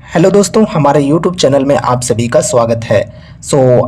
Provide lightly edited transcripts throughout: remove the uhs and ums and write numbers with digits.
Hello दोस्तों, हमारे YouTube channel में आप सभी का स्वागत है।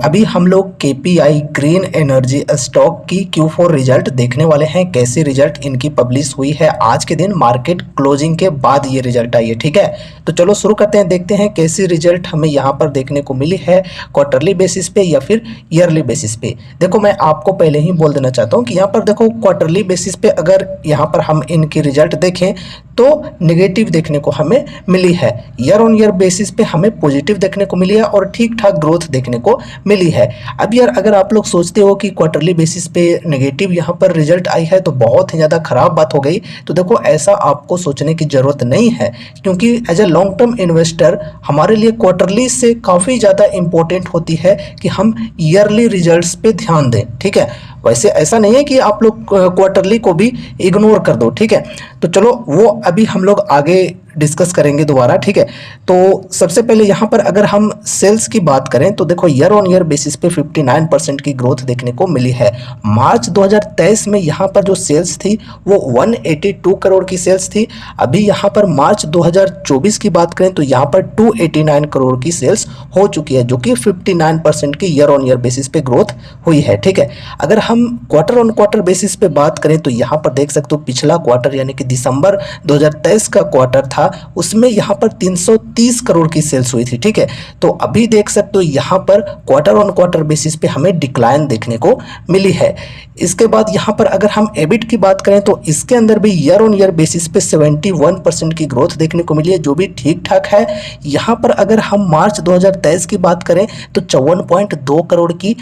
अभी हम लोग केपीआई ग्रीन एनर्जी स्टॉक की Q4 रिजल्ट देखने वाले हैं। कैसी रिजल्ट इनकी पब्लिश हुई है आज के दिन मार्केट क्लोजिंग के बाद ये रिजल्ट आई है। ठीक है, तो चलो शुरू करते हैं, देखते हैं कैसी रिजल्ट हमें यहाँ पर देखने को मिली है, क्वार्टरली बेसिस पे या फिर ईयरली बेसिस पे। देखो, मैं आपको पहले ही बोल देना चाहता हूँ कि यहाँ पर देखो, क्वार्टरली बेसिस पे अगर यहाँ पर हम इनकी रिजल्ट देखें तो नेगेटिव देखने को हमें मिली है। ईयर ऑन ईयर बेसिस पे हमें पॉजिटिव देखने को मिली है और ठीक ठाक ग्रोथ देखने को मिली है। अब यार, अगर आप लोग सोचते हो कि क्वार्टरली बेसिस पे नेगेटिव यहाँ पर रिजल्ट आई है तो बहुत ही ज़्यादा खराब बात हो गई, तो देखो ऐसा आपको सोचने की ज़रूरत नहीं है, क्योंकि as a long term investor हमारे लिए क्वार्टरली से काफ़ी ज़्यादा इंपॉर्टेंट होती है कि हम ईयरली रिजल्ट्स पे ध्यान दें। ठीक है, वैसे ऐसा नहीं है कि आप लोग क्वार्टरली को भी इग्नोर कर दो। ठीक है, तो चलो वो अभी हम लोग आगे डिस्कस करेंगे दोबारा। ठीक है, तो सबसे पहले यहाँ पर अगर हम सेल्स की बात करें तो देखो, ईयर ऑन ईयर बेसिस पे 59% की ग्रोथ देखने को मिली है। मार्च 2023 में यहाँ पर जो सेल्स थी वो 182 करोड़ की सेल्स थी। अभी यहाँ पर मार्च 2024 की बात करें तो यहाँ पर 289 करोड़ की सेल्स हो चुकी है, जो कि 59% की ईयर ऑन ईयर बेसिस पे ग्रोथ हुई है। ठीक है, अगर हम क्वार्टर ऑन क्वार्टर बेसिस पे बात करें तो यहाँ पर देख सकते हो, पिछला क्वार्टर यानी कि दिसंबर 2023 का क्वार्टर था, उसमें यहाँ पर 330 करोड़ की सेल्स हुई थी। ठीक है, तो अभी देख सकते हो यहाँ पर क्वार्टर ऑन क्वार्टर बेसिस पे हमें डिक्लाइन देखने को मिली है। इसके बाद यहाँ पर अगर हम एबिट की बात करें तो इसके अंदर भी ईयर ऑन ईयर बेसिस पे 71% की ग्रोथ देखने को मिली है, जो भी ठीक ठाक है। यहाँ पर अगर हम मार्च 2023 की बात करें तो 54.2 करोड़ की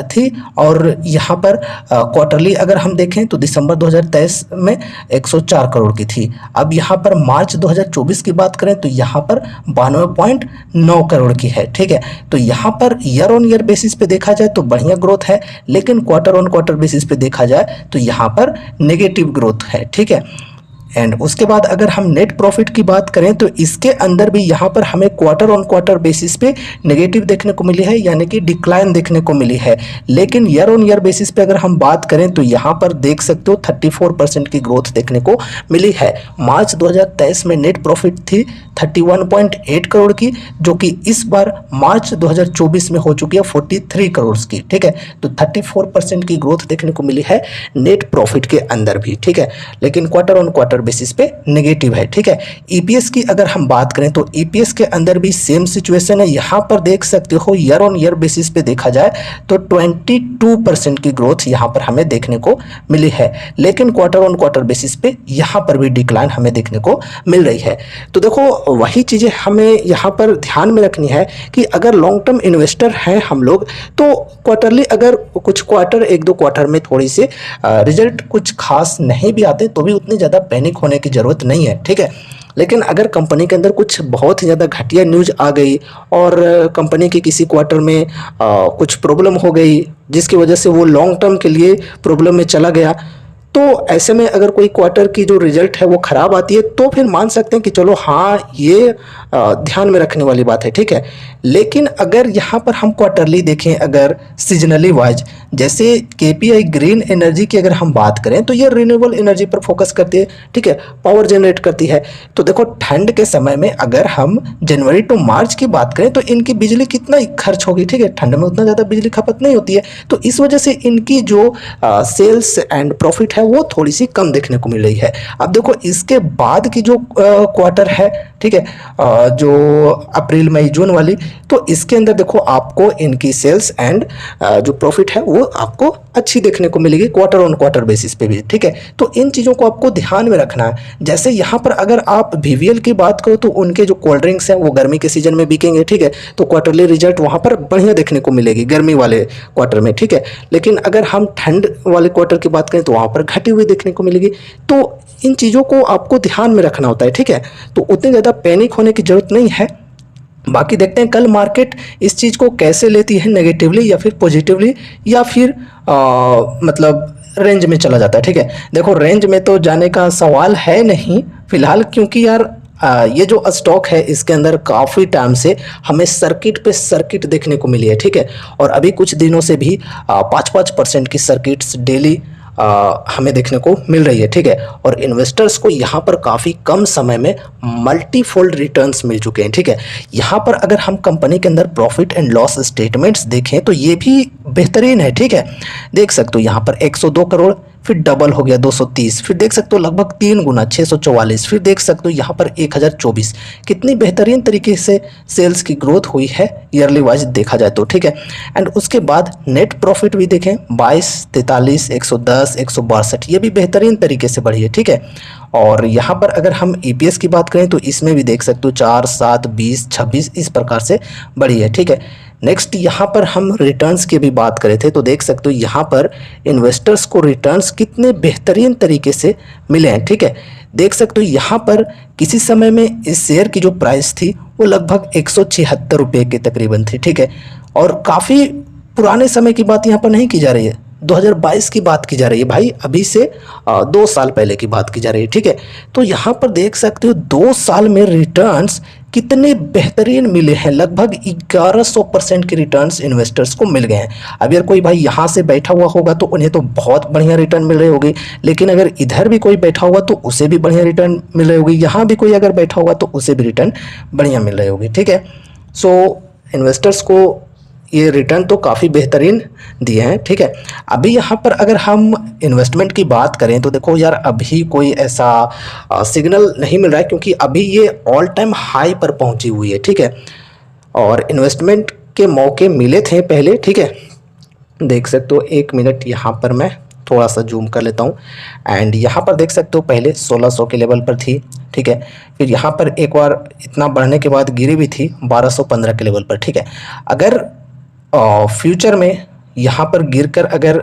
थी, और यहाँ पर क्वार्टरली अगर हम देखें तो दिसंबर 2023 में 104 करोड़ की थी। अब यहाँ पर मार्च 2024 की बात करें तो यहाँ पर 92.9 करोड़ की है। ठीक है, तो यहाँ per year on year basis पे देखा जाए तो बढ़िया ग्रोथ है, लेकिन क्वार्टर ऑन क्वार्टर बेसिस पे देखा जाए तो यहाँ पर नेगेटिव ग्रोथ है। ठीक है, एंड उसके बाद अगर हम नेट प्रॉफिट की बात करें तो इसके अंदर भी यहाँ पर हमें क्वार्टर ऑन क्वार्टर बेसिस पे नेगेटिव देखने को मिली है, यानी कि डिक्लाइन देखने को मिली है। लेकिन ईयर ऑन ईयर बेसिस पे अगर हम बात करें तो यहाँ पर देख सकते हो 34% की ग्रोथ देखने को मिली है। मार्च 2023 में नेट प्रॉफिट थी 31.8 करोड़ की, जो कि इस बार मार्च 2024 में हो चुकी है 43 करोड़ की। ठीक है, तो 34% की ग्रोथ देखने को मिली है नेट प्रॉफिट के अंदर भी। ठीक है, लेकिन क्वार्टर ऑन क्वार्टर बेसिस पे नेगेटिव है। ठीक है, ईपीएस की अगर हम बात करें तो ईपीएस के अंदर भी सेम सिचुएशन है। यहाँ पर देख सकते हो, ईयर ऑन ईयर बेसिस पे देखा जाए तो 22% की ग्रोथ यहाँ पर हमें देखने को मिली है, लेकिन क्वार्टर ऑन क्वार्टर बेसिस पे यहाँ पर भी डिक्लाइन हमें देखने को मिल रही है। तो देखो, वही चीज़ें हमें यहाँ पर ध्यान में रखनी है कि अगर लॉन्ग टर्म इन्वेस्टर हैं हम लोग, तो क्वार्टरली अगर कुछ क्वार्टर, एक दो क्वार्टर में थोड़ी सी रिजल्ट कुछ खास नहीं भी आते तो भी उतनी ज़्यादा पैनिक होने की ज़रूरत नहीं है। ठीक है, लेकिन अगर कंपनी के अंदर कुछ बहुत ही ज़्यादा घटिया न्यूज़ आ गई और कंपनी के किसी क्वार्टर में कुछ प्रॉब्लम हो गई जिसकी वजह से वो लॉन्ग टर्म के लिए प्रॉब्लम में चला गया, तो ऐसे में अगर कोई क्वार्टर की जो रिजल्ट है वो ख़राब आती है तो फिर मान सकते हैं कि चलो हाँ, ये ध्यान में रखने वाली बात है। ठीक है, लेकिन अगर यहाँ पर हम क्वार्टरली देखें, अगर सीजनली वाइज, जैसे केपीआई ग्रीन एनर्जी की अगर हम बात करें तो ये रिन्यूएबल एनर्जी पर फोकस करती है। ठीक है, पावर जनरेट करती है। तो देखो, ठंड के समय में अगर हम जनवरी टू मार्च की बात करें तो इनकी बिजली कितना खर्च होगी। ठीक है, ठंड में उतना ज़्यादा बिजली खपत नहीं होती है, तो इस वजह से इनकी जो सेल्स एंड प्रॉफिट है वो थोड़ी सी कम देखने को मिल रही है। अब देखो, इसके बाद की जो क्वार्टर है, ठीक है, जो अप्रैल मई जून वाली, तो इसके अंदर देखो आपको इनकी सेल्स एंड जो प्रॉफिट है वो आपको अच्छी देखने को मिलेगी क्वार्टर ऑन क्वार्टर बेसिस पे भी। ठीक है, तो इन चीज़ों को आपको ध्यान में रखना है। जैसे यहाँ पर अगर आप वीवीएल की बात करो तो उनके जो कोल्ड ड्रिंक्स हैं वो गर्मी के सीजन में बिकेंगे। ठीक है, तो क्वार्टरली रिजल्ट वहाँ पर बढ़िया देखने को मिलेगी गर्मी वाले क्वार्टर में। ठीक है, लेकिन अगर हम ठंड वाले क्वार्टर की बात करें तो वहाँ पर घटी हुई देखने को मिलेगी। तो इन चीज़ों को आपको ध्यान में रखना होता है। ठीक है, तो उतनी ज़्यादा पैनिक होने की ज़रूरत नहीं है। बाकी देखते हैं कल मार्केट इस चीज़ को कैसे लेती है, नेगेटिवली या फिर पॉजिटिवली, या फिर मतलब रेंज में चला जाता है। ठीक है, देखो, रेंज में तो जाने का सवाल है नहीं फिलहाल, क्योंकि यार ये जो स्टॉक है इसके अंदर काफ़ी टाइम से हमें सर्किट पे सर्किट देखने को मिली है। ठीक है, और अभी कुछ दिनों से भी 5-5% की सर्किट्स डेली हमें देखने को मिल रही है, ठीक है। और इन्वेस्टर्स को यहाँ पर काफ़ी कम समय में मल्टीफोल्ड रिटर्न्स मिल चुके हैं, ठीक है। यहाँ पर अगर हम कंपनी के अंदर प्रॉफिट एंड लॉस स्टेटमेंट्स देखें तो ये भी बेहतरीन है, ठीक है। देख सकते हो यहाँ पर 102 करोड़, फिर डबल हो गया 230, फिर देख सकते हो लगभग 3 गुना 644, फिर देख सकते हो यहाँ पर 1024। कितनी बेहतरीन तरीके से सेल्स की ग्रोथ हुई है ईयरली वाइज देखा जाए तो, ठीक है। एंड उसके बाद नेट प्रॉफिट भी देखें 22, 43, 110, 162, ये भी बेहतरीन तरीके से बढ़ी है, ठीक है। और यहाँ पर अगर हम ईपीएस की बात करें तो इसमें भी देख सकते हो 4, 7, 20, 26 इस प्रकार से बढ़ी है, ठीक है। नेक्स्ट यहाँ पर हम रिटर्न्स की भी बात करे थे तो देख सकते हो यहाँ पर इन्वेस्टर्स को रिटर्न्स कितने बेहतरीन तरीके से मिले हैं, ठीक है। देख सकते हो यहाँ पर किसी समय में इस शेयर की जो प्राइस थी वो लगभग 176 रुपये के तकरीबन थी, ठीक है। और काफ़ी पुराने समय की बात यहाँ पर नहीं की जा रही है, 2022 की बात की जा रही है भाई, अभी से 2 साल पहले की बात की जा रही है, ठीक है। तो यहाँ पर देख सकते हो 2 साल में रिटर्न्स कितने बेहतरीन मिले हैं, लगभग 1100% के रिटर्न्स इन्वेस्टर्स को मिल गए हैं। अब यार कोई भाई यहाँ से बैठा हुआ होगा तो उन्हें तो बहुत बढ़िया रिटर्न मिल रही होगी, लेकिन अगर इधर भी कोई बैठा हुआ तो उसे भी बढ़िया रिटर्न मिल रही होगी, यहाँ भी कोई अगर बैठा हुआ तो उसे भी रिटर्न बढ़िया मिल रही होगी, ठीक है। सो इन्वेस्टर्स को ये रिटर्न तो काफ़ी बेहतरीन दिए हैं, ठीक है। अभी यहाँ पर अगर हम इन्वेस्टमेंट की बात करें तो देखो यार अभी कोई ऐसा सिग्नल नहीं मिल रहा है, क्योंकि अभी ये ऑल टाइम हाई पर पहुँची हुई है, ठीक है। और इन्वेस्टमेंट के मौके मिले थे पहले, ठीक है। देख सकते हो 1 मिनट यहाँ पर मैं थोड़ा सा जूम कर लेता हूँ। एंड यहाँ पर देख सकते हो पहले 1600 के लेवल पर थी, ठीक है। फिर यहाँ पर एक बार इतना बढ़ने के बाद गिरी भी थी 1215 के लेवल पर, ठीक है। अगर फ्यूचर में यहाँ पर गिरकर अगर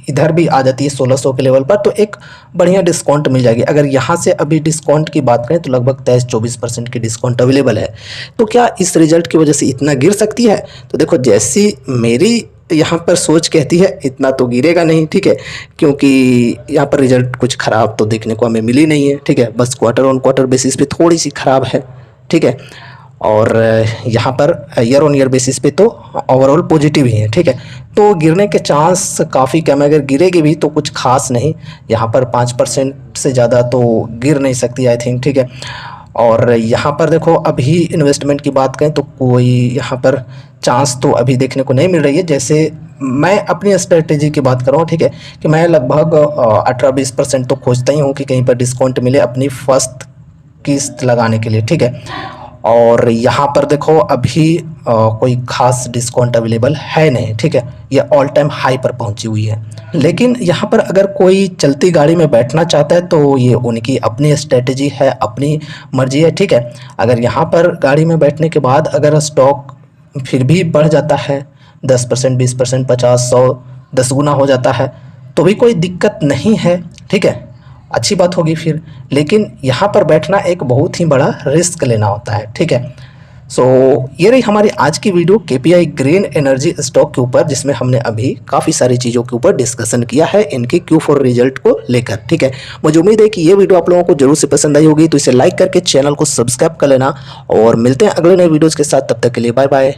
इधर भी आ जाती है 1600 के लेवल पर तो एक बढ़िया डिस्काउंट मिल जाएगी। अगर यहाँ से अभी डिस्काउंट की बात करें तो लगभग 23-24% की डिस्काउंट अवेलेबल है। तो क्या इस रिजल्ट की वजह से इतना गिर सकती है? तो देखो जैसी मेरी यहाँ पर सोच कहती है इतना तो गिरेगा नहीं, ठीक है, क्योंकि यहाँ पर रिजल्ट कुछ ख़राब तो देखने को हमें मिली नहीं है, ठीक है। बस क्वार्टर ऑन क्वार्टर बेसिस पे थोड़ी सी ख़राब है, ठीक है। और यहाँ per year on year basis पे तो ओवरऑल पॉजिटिव ही है, ठीक है। तो गिरने के चांस काफ़ी कम है, अगर गिरेगी भी तो कुछ खास नहीं, यहाँ पर 5% से ज़्यादा तो गिर नहीं सकती आई थिंक, ठीक है। और यहाँ पर देखो अभी इन्वेस्टमेंट की बात करें तो कोई यहाँ पर चांस तो अभी देखने को नहीं मिल रही है। जैसे मैं अपनी स्ट्रेटेजी की बात कर रहा हूँ, ठीक है, कि मैं लगभग 18-20% तो खोजता ही हूँ कि कहीं पर डिस्काउंट मिले अपनी फर्स्ट किस्त लगाने के लिए, ठीक है। और यहाँ पर देखो अभी कोई खास डिस्काउंट अवेलेबल है नहीं, ठीक है, ये ऑल टाइम हाई पर पहुँची हुई है। लेकिन यहाँ पर अगर कोई चलती गाड़ी में बैठना चाहता है तो ये उनकी अपनी स्ट्रेटजी है, अपनी मर्जी है, ठीक है। अगर यहाँ पर गाड़ी में बैठने के बाद अगर स्टॉक फिर भी बढ़ जाता है 10%, 20%, 50, 100, 10 गुना हो जाता है तो भी कोई दिक्कत नहीं है, ठीक है, अच्छी बात होगी फिर। लेकिन यहाँ पर बैठना एक बहुत ही बड़ा रिस्क लेना होता है, ठीक है। सो ये रही हमारी आज की video KPI green energy stock के ऊपर, जिसमें हमने अभी काफ़ी सारी चीज़ों के ऊपर डिस्कशन किया है इनके Q4 रिजल्ट को लेकर, ठीक है। मुझे उम्मीद है कि ये वीडियो आप लोगों को जरूर से पसंद आई होगी, तो इसे लाइक करके चैनल को सब्सक्राइब कर लेना और मिलते हैं अगले नए वीडियोज़ के साथ। तब तक के लिए बाय बाय।